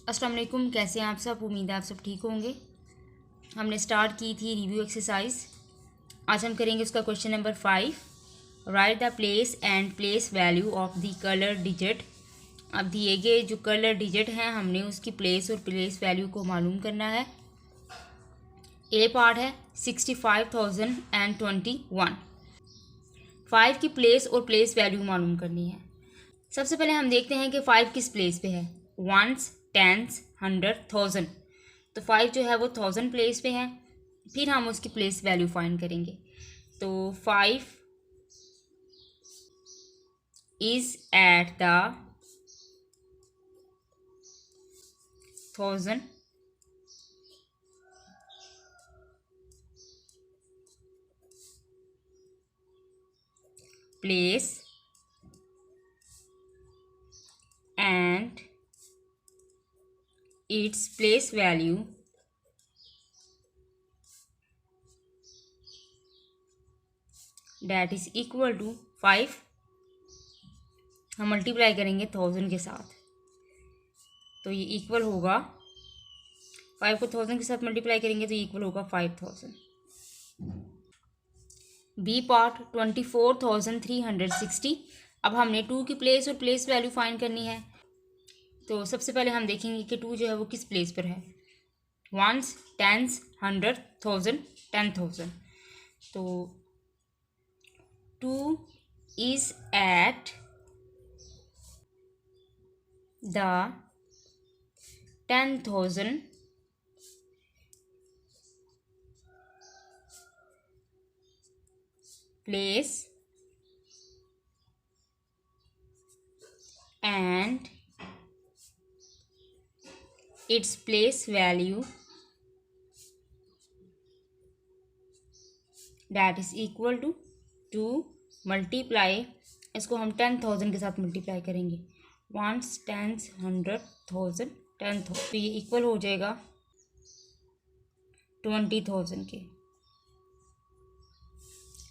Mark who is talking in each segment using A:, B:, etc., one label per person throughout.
A: अस्सलाम वालेकुम। कैसे हैं आप सब? उम्मीद है आप सब ठीक होंगे। हमने स्टार्ट की थी रिव्यू एक्सरसाइज। आज हम करेंगे उसका question number 5। Right the place and place value of the colour digit. अब दिए गए जो कलर डिजिट हैं हमने उसकी प्लेस और प्लेस वैल्यू को मालूम करना है। ए पार्ट है 65,021। 5 की प्लेस और प्लेस वैल्यू मालूम करनी है। सबसे पहले हम देखते हैं कि 5 किस प्लेस पे है। Ones, tens, 100, 1000। तो 5 जो है वो 1000 प्लेस पे है। फिर हम उसकी प्लेस वैल्यू फाइंड करेंगे। तो 5 is at the 1000 place and its place value that is equal to 5। हम मल्टीप्लाई करेंगे 1000 के साथ, तो ये इक्वल होगा 5 को 1000 के साथ मल्टीप्लाई करेंगे तो ये इक्वल होगा 5000। B part 24,360। अब हमने 2 की प्लेस और प्लेस वैल्यू फाइंड करनी है। तो सबसे पहले हम देखेंगे कि 2 जो है वो किस प्लेस पर है। Ones, tens, 100, 1000, 10,000। तो 2 is at the 10,000 place and its place value that is equal to 2 multiply, इसको हम 10,000 के साथ मल्टीप्लाई करेंगे। Ones, tens, 100, 1000, 10,000। तो ये इक्वल हो जाएगा 20,000 के।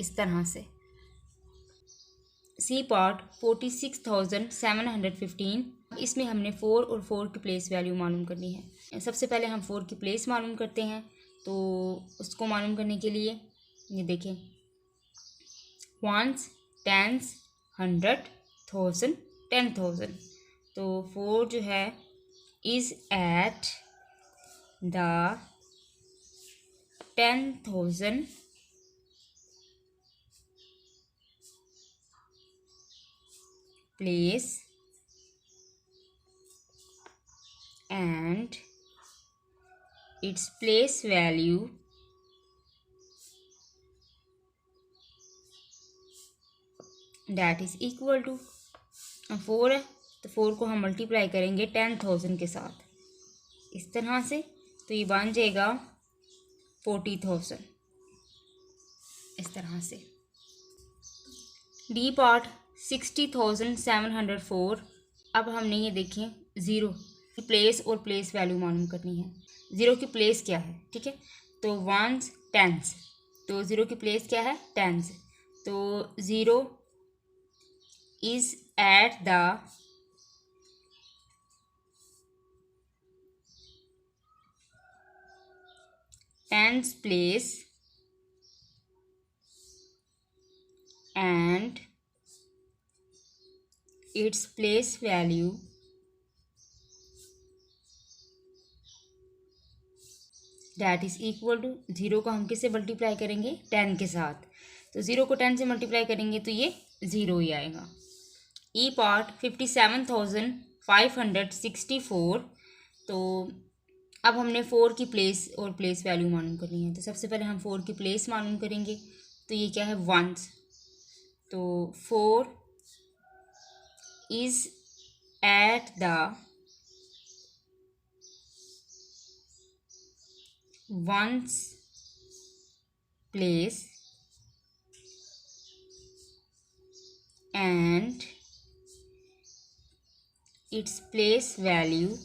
A: इस तरह से सी पार्ट 46,715। इसमें हमने 4 और 4 की प्लेस वैल्यू मालूम करनी है। सबसे पहले हम 4 की प्लेस मालूम करते हैं। तो उसको मालूम करने के लिए ये देखें, वंस, टेंस, 100, 1000, 10,000। तो 4 जो है is at the 10,000 place and its place value that is equal to 4 है। तो 4 को हम मल्टीप्लाई करेंगे 10,000 के साथ इस तरह से। तो ये बन जाएगा 40,000 इस तरह से। D part 60,704। अब हमने ये देखें ज़ीरो की प्लेस और प्लेस वैल्यू मालूम करनी है। ज़ीरो की प्लेस क्या है, ठीक है। तो वंस, टेंस। तो ज़ीरो की प्लेस क्या है, टेंस। तो 0 is at the 10th place and its place value that is equal to 0 को हम किससे मल्टीप्लाई करेंगे, 10 के साथ। तो 0 को 10 से मल्टीप्लाई करेंगे तो ये 0 ही आएगा। ई पार्ट 57,564। तो अब हमने 4 की प्लेस और प्लेस वैल्यू मालूम करनी है। तो सबसे पहले हम 4 की प्लेस मालूम करेंगे। तो ये क्या है, वंस। तो 4 is at the 1st place and its place value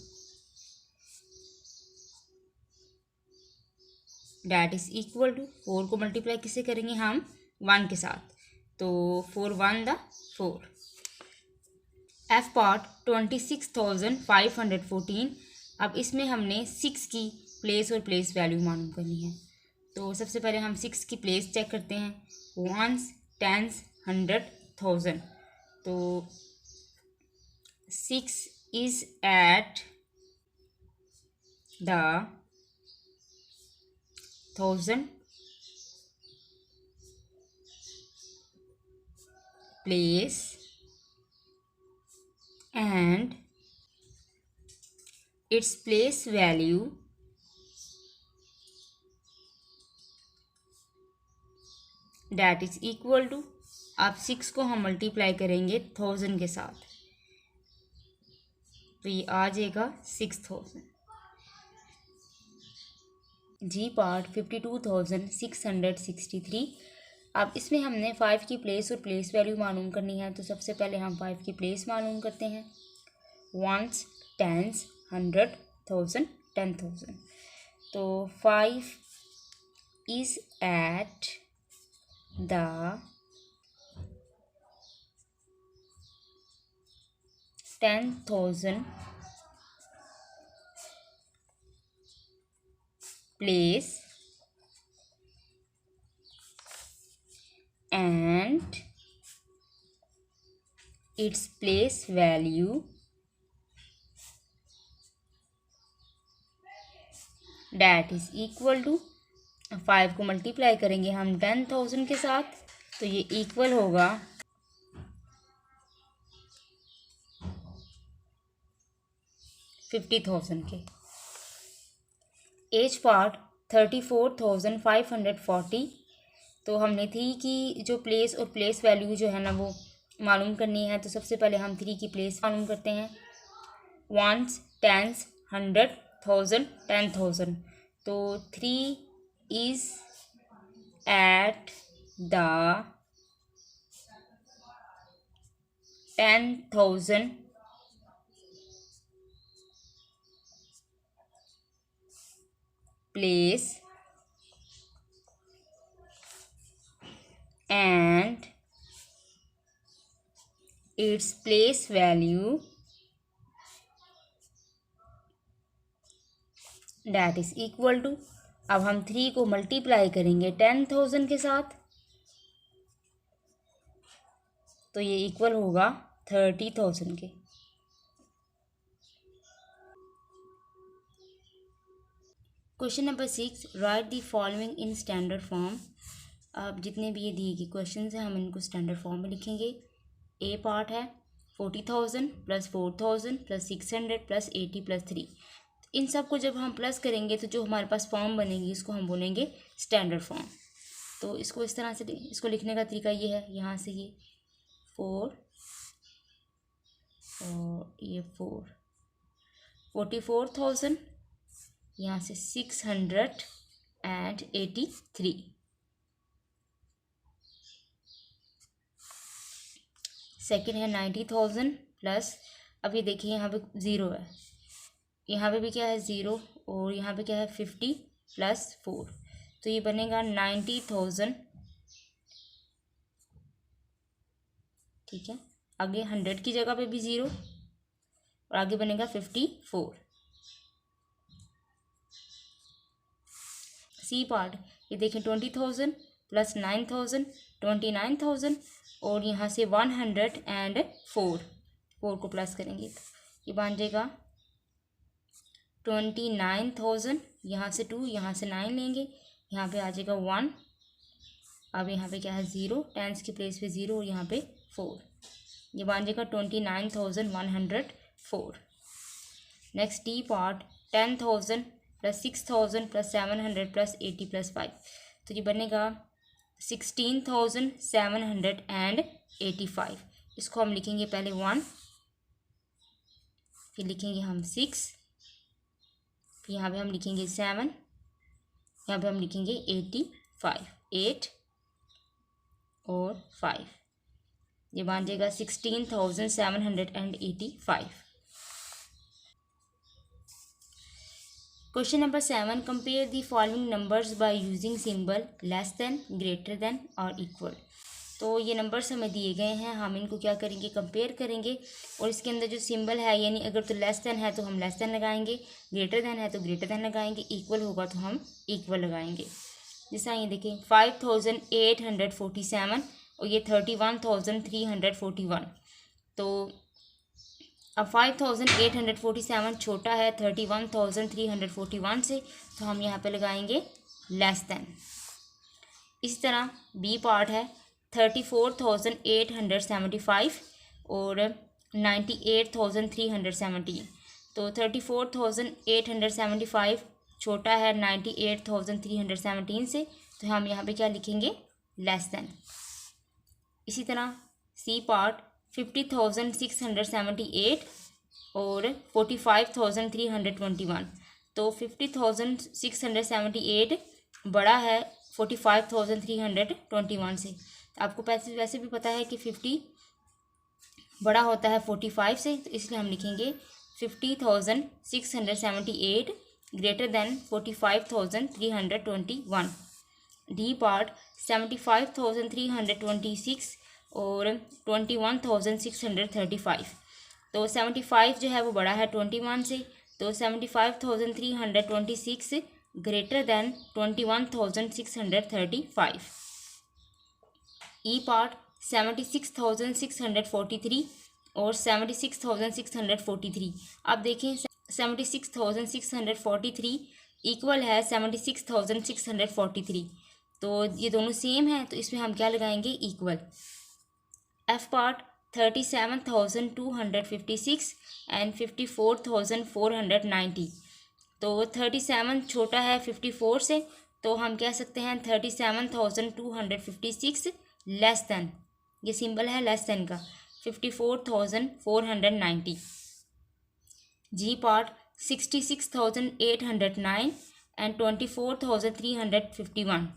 A: that is equal to 4 को मल्टीप्लाई किससे करेंगे हम, 1 के साथ। तो 4 1 द 4। F part 26,514। अब इसमें हमने 6 की प्लेस और प्लेस वैल्यू मालूम करनी है। तो सबसे पहले हम 6 की प्लेस चेक करते हैं, वंस, टेंस, 100, 1000। तो 6 is at the 1000 place and its place value that is equal to, आप 6 को हम मल्टीप्लाई करेंगे 1000 के साथ, तो ये आ जाएगा 6000। जी पार्ट 52,663। अब इसमें हमने 5 की प्लेस और प्लेस वैल्यू मालूम करनी है। तो सबसे पहले हम 5 की प्लेस मालूम करते हैं, वंस, टेंस, 100, 1000, 10,000। तो 5 is at the 10,000 place and its place value that is equal to, 5 को मल्टीप्लाई करेंगे हम 10,000 के साथ, तो ये इक्वल होगा 50,000 के। एज पार्ट 34,540। तो हमने 3 की जो प्लेस और प्लेस वैल्यू जो है ना वो मालूम करनी है। तो सबसे पहले हम 3 की प्लेस मालूम करते हैं, वंस, टेंस, 100, 1000, 10,000। तो 3 is at the 10,000 place and its place value that is equal to, अब हम 3 को मल्टीप्लाई करेंगे 10,000 के साथ, तो ये इक्वल होगा 30,000 के। Question number 6, right the following in standard form. अब जितने भी ये दिए गए क्वेश्चन हैं हम इनको स्टैंडर्ड फॉर्म में लिखेंगे। ए पार्ट है 40,000 प्लस 4,000 प्लस 600 प्लस 80 प्लस 3। इन सब को जब हम प्लस करेंगे तो जो हमारे पास फॉर्म बनेगी इसको हम बोलेंगे स्टैंडर्ड फॉर्म। तो इसको इस तरह से, इसको लिखने का तरीका ये है, यहाँ से ये 4 और ये 4, 44,000, यहाँ से 683। सेकेंड है 90,000 प्लस, अब ये देखिए यहाँ पे 0 है, यहाँ पे भी क्या है 0 और यहाँ पे क्या है 50 प्लस 4, तो ये बनेगा 90,000। ठीक है, आगे 100 की जगह पे भी 0 और आगे बनेगा 54। सी पार्ट, ये देखें 20,000 प्लस 9,000, 29,000 और यहाँ से 104, 4 को प्लस करेंगे तो ये बन जाएगा 29,000, यहाँ से 2, यहाँ से 9 लेंगे, यहाँ पे आ जाएगा 1। अब यहाँ पे क्या है 0, टेंस की प्लेस पे 0 और यहाँ पे 4, ये बन जाएगा 29,104। Next D part 10,000 plus 6,000 plus 700 plus 80 plus 5, तो ये बनेगा 16,785। इसको हम लिखेंगे पहले 1, फिर लिखेंगे हम 6, फिर यहाँ पे हम लिखेंगे 7, यहाँ पे हम लिखेंगे 85, 8 और 5, ये बन जाएगा 16,785। Question number 7, compare the following numbers by using symbol less than, greater than और इक्वल। तो ये नंबर्स हमें दिए गए हैं, हम इनको क्या करेंगे, कंपेयर करेंगे। और इसके अंदर जो सिंबल है, यानी अगर तो लेस देन है तो हम लेस देन लगाएंगे, ग्रेटर देन है तो ग्रेटर देन लगाएंगे, इक्वल होगा तो हम इक्वल लगाएंगे। जैसा ये देखें 5847 और ये 31,341। तो अब 5847 छोटा है 31,341 से, तो हम यहाँ पे लगाएंगे लेस देन। इसी तरह बी पार्ट है 34,875 और 98,317। तो 34,875 छोटा है 98,317 से, तो हम यहाँ पे क्या लिखेंगे, लेस देन। इसी तरह सी पार्ट 50,678 और 45,321। तो 50,678 बड़ा है 45,321 से। आपको वैसे भी पता है कि 50 बड़ा होता है 45 से, तो इसलिए हम लिखेंगे 50,678 ग्रेटर देन 45,321। डी पार्ट 75,326 और 21,635। तो 75 जो है वो बड़ा है 21 से, तो 75,326 ग्रेटर देन 21,635। ई पार्ट 76,643 और 76,643। अब देखें 76,643 इक्वल है 76,643, तो ये दोनों सेम है, तो इसमें हम क्या लगाएंगे, इक्वल। F part 37,256 and 54,490। तो 37 छोटा है 54 से, तो हम कह सकते हैं 37,256 लेस देन, ये सिंबल है लेस देन का, 54,490। जी पार्ट 66,809 एंड 24,351।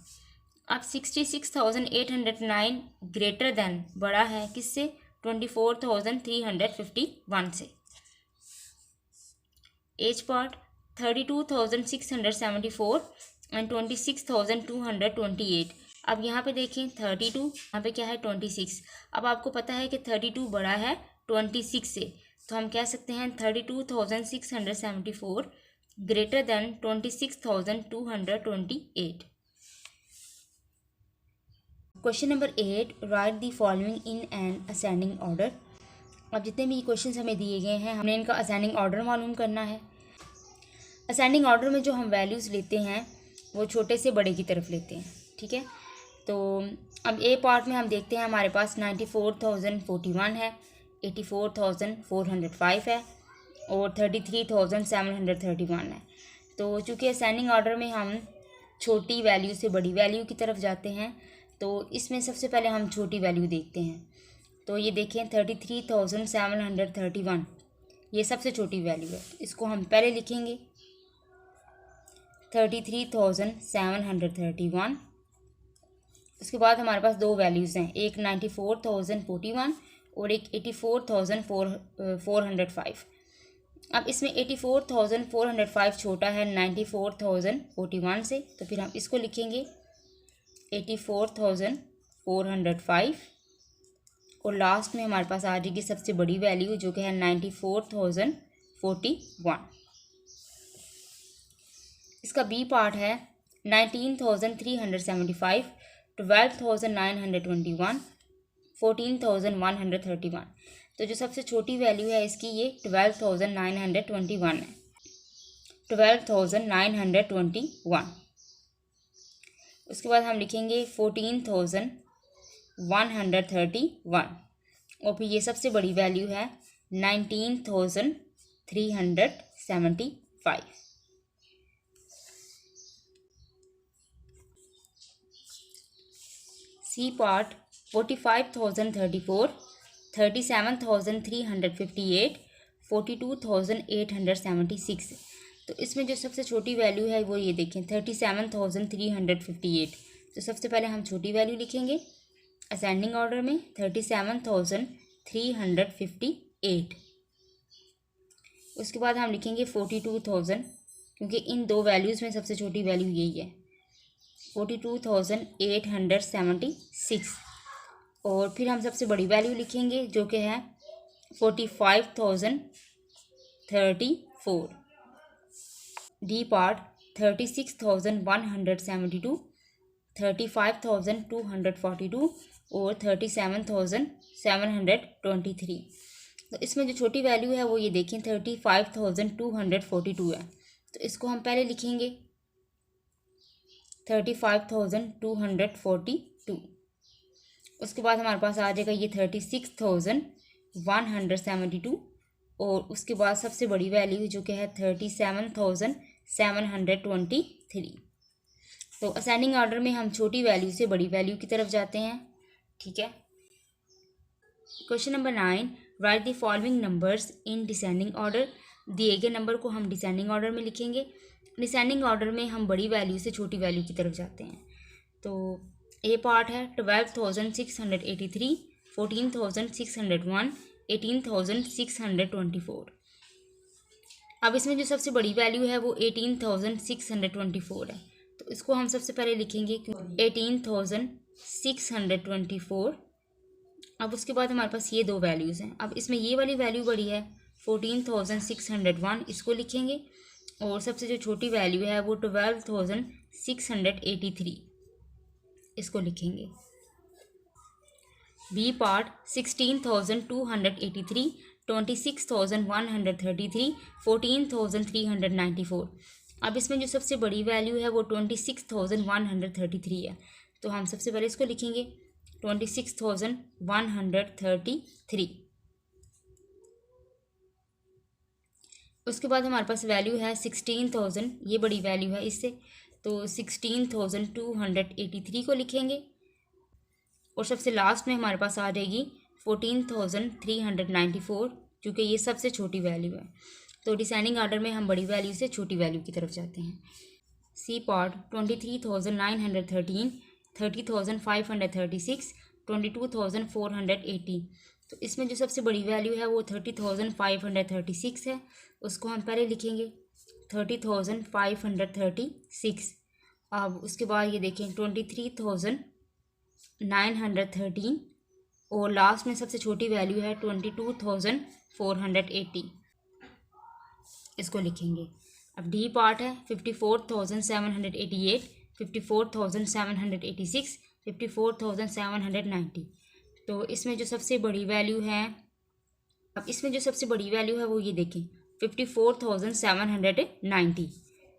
A: अब 66,809 ग्रेटर देन, बड़ा है किससे, 24,351 से। H part 32,674 and 26,228। अब यहाँ पे देखें 32, यहाँ पे क्या है 26। अब आपको पता है कि 32 बड़ा है 26 से, तो हम कह सकते हैं 32,674 greater than 26,228। Question number 8, right the following in an ascending order. अब जितने भी क्वेश्चंस हमें दिए गए हैं, हमने इनका असेंडिंग ऑर्डर मालूम करना है। असेंडिंग ऑर्डर में जो हम वैल्यूज़ लेते हैं वो छोटे से बड़े की तरफ लेते हैं, ठीक है। तो अब ए पार्ट में हम देखते हैं, हमारे पास 94,041 है, 84,405 है और 33,731 है। तो चूँकि असेंडिंग ऑर्डर में हम छोटी वैल्यू से बड़ी वैल्यू की तरफ जाते हैं, तो इसमें सबसे पहले हम छोटी वैल्यू देखते हैं। तो ये देखें 33,731, ये सबसे छोटी वैल्यू है, इसको हम पहले लिखेंगे 33,731। उसके बाद हमारे पास दो वैल्यूज़ हैं, एक 94,041 और एक 84,405। अब इसमें 84,405 छोटा है 94,041 से, तो फिर हम इसको लिखेंगे 84,405 और लास्ट में हमारे पास आ जाएगी सबसे बड़ी वैल्यू जो कि है 94,041। इसका बी पार्ट है 19,375, 12,921, 14,131। तो जो सबसे छोटी वैल्यू है इसकी ये 12,921 है, 12,921। उसके बाद हम लिखेंगे 14,131 और फिर ये सबसे बड़ी वैल्यू है 19,375। C part 45,034, 37,358, 42,876। तो इसमें जो सबसे छोटी वैल्यू है वो ये देखें 37,358। तो सबसे पहले हम छोटी वैल्यू लिखेंगे असेंडिंग ऑर्डर में 37,358। उसके बाद हम लिखेंगे 42,000, क्योंकि इन दो वैल्यूज़ में सबसे छोटी वैल्यू यही है, 42,876। और फिर हम सबसे बड़ी वैल्यू लिखेंगे जो कि है 45,034। डी पार्ट 36,172, 35,242 और 37,723। तो इसमें जो छोटी वैल्यू है वो ये देखें 35,242 है। तो इसको हम पहले लिखेंगे 35,242। उसके बाद हमारे पास आ जाएगा ये 36,172 और उसके बाद सबसे बड़ी वैल्यू जो कि है 37,723। तो असेंडिंग ऑर्डर में हम छोटी वैल्यू से बड़ी वैल्यू की तरफ जाते हैं। ठीक है। Question number 9, right the following numbers in descending order. दिए गए नंबर को हम डिसेंडिंग ऑर्डर में लिखेंगे। डिसेंडिंग ऑर्डर में हम बड़ी वैल्यू से छोटी वैल्यू की तरफ जाते हैं। तो ए पार्ट है 12,683, 14,601, 18,624। अब इसमें जो सबसे बड़ी वैल्यू है वो 18,624 है। तो इसको हम सबसे पहले लिखेंगे 18,624। अब उसके बाद हमारे पास ये दो वैल्यूज़ हैं। अब इसमें ये वाली वैल्यू बड़ी है 14,601, इसको लिखेंगे। और सबसे जो छोटी वैल्यू है वो 12,683, इसको लिखेंगे। B part 16,283, 26,133, 14,394। अब इसमें जो सबसे बड़ी वैल्यू है वो 26,133 है। तो हम सबसे पहले इसको लिखेंगे 26,133। उसके बाद हमारे पास वैल्यू है 16,000, ये बड़ी वैल्यू है इससे। तो 16,283 को लिखेंगे। और सबसे लास्ट में हमारे पास आ जाएगी 14,394, क्योंकि ये सबसे छोटी वैल्यू है। तो डिसेंडिंग ऑर्डर में हम बड़ी वैल्यू से छोटी वैल्यू की तरफ जाते हैं। C part 23,913, 30,536, 22,480। तो इसमें जो सबसे बड़ी वैल्यू है वो 30,536 है। उसको हम पहले लिखेंगे 30,536। अब उसके बाद ये देखें 23,913 और लास्ट में सबसे छोटी वैल्यू है 22,480, इसको लिखेंगे। अब डी पार्ट है 54,788, 54,786, 54,790। तो इसमें जो सबसे बड़ी वैल्यू है, अब इसमें जो सबसे बड़ी वैल्यू है वो ये देखें 54,790।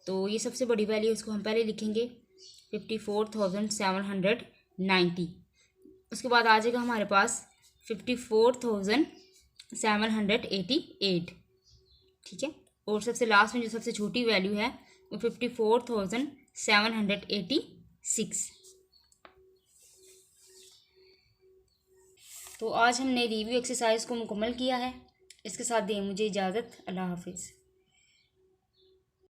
A: तो ये सबसे बड़ी वैल्यू, इसको हम पहले लिखेंगे 54,790। उसके बाद आ जाएगा हमारे पास 54,788। ठीक है। और सबसे लास्ट में जो सबसे छोटी वैल्यू है वो 54,786। तो आज हमने रिव्यू एक्सरसाइज को मुकम्मल किया है। इसके साथ दें मुझे इजाज़त। अल्लाह हाफिज़।